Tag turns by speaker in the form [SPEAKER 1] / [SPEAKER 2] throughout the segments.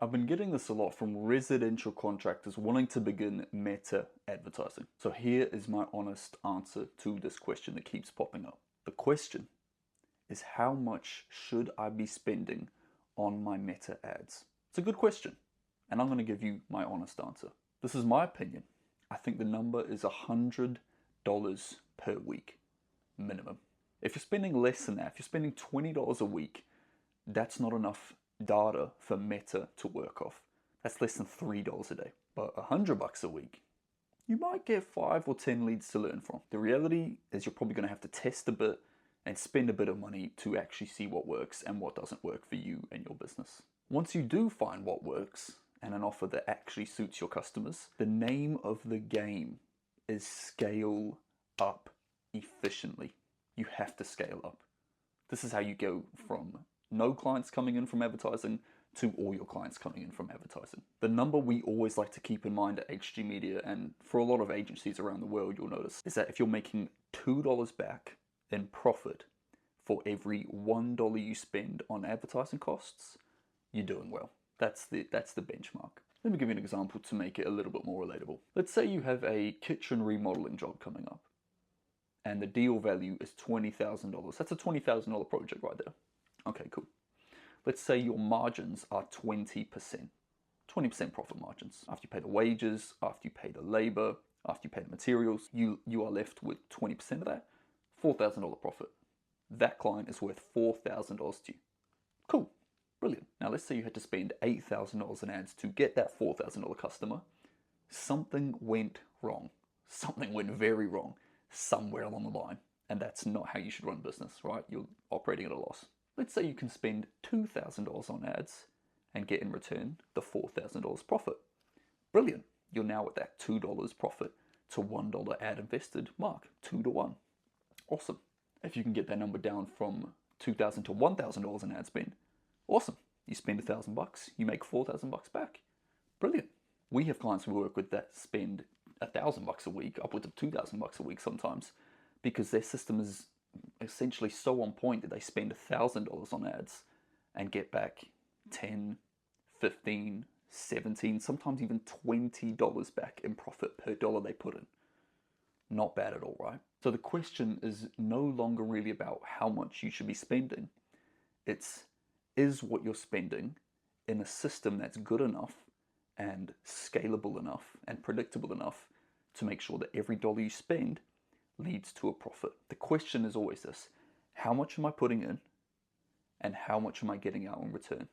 [SPEAKER 1] I've been getting this a lot from residential contractors wanting to begin meta advertising. So here is my honest answer to this question that keeps popping up. The question is, how much should I be spending on my meta ads? It's a good question, and I'm going to give you my honest answer. This is my opinion. I think the number is $100 per week minimum. If you're spending less than that, if you're spending $20 a week, that's not enough data for Meta to work off. That's less than $3 a day. But $100 a week, you might get 5 or 10 leads to learn from. The reality is you're probably going to have to test a bit and spend a bit of money to actually see what works and what doesn't work for you and your business. Once you do find what works and an offer that actually suits your customers, the name of the game is scale up efficiently. You have to scale up. This is how you go from no clients coming in from advertising to all your clients coming in from advertising. The number we always like to keep in mind at HG Media, and for a lot of agencies around the world, you'll notice, is that if you're making $2 back in profit for every $1 you spend on advertising costs, you're doing well. That's the benchmark. Let me give you an example to make it a little bit more relatable. Let's say you have a kitchen remodeling job coming up, and the deal value is $20,000. That's a $20,000 project right there. Okay, cool. Let's say your margins are 20%. 20% profit margins. After you pay the wages, after you pay the labor, after you pay the materials, you are left with 20% of that, $4,000 profit. That client is worth $4,000 to you. Cool, brilliant. Now let's say you had to spend $8,000 in ads to get that $4,000 customer. Something went wrong. Something went very wrong somewhere along the line. And that's not how you should run business, right? You're operating at a loss. Let's say you can spend $2,000 on ads and get in return the $4,000 profit. Brilliant. You're now at that $2 profit to $1 ad invested mark, 2 to 1. Awesome. If you can get that number down from $2,000 to $1,000 in ad spend, awesome. You spend $1,000, you make $4,000 back. Brilliant. We have clients we work with that spend $1,000 a week, upwards of $2,000 a week sometimes, because their system is essentially so on point that they spend $1,000 on ads and get back 10, 15, 17, sometimes even $20 back in profit per dollar they put in. Not bad at all, right? So the question is no longer really about how much you should be spending. It's, is what you're spending in a system that's good enough and scalable enough and predictable enough to make sure that every dollar you spend leads to a profit. The question is always this: how much am I putting in and how much am I getting out in return?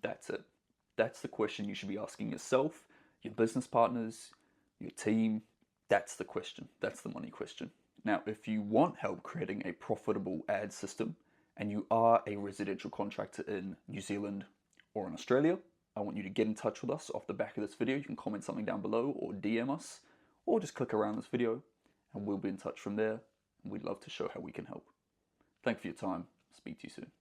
[SPEAKER 1] That's it. That's the question you should be asking yourself, your business partners, your team. That's the question. That's the money question. Now, if you want help creating a profitable ad system and you are a residential contractor in New Zealand or in Australia, I want you to get in touch with us off the back of this video. You can comment something down below or DM us, or just click around this video and we'll be in touch from there. And we'd love to show how we can help. Thank you for your time. Speak to you soon.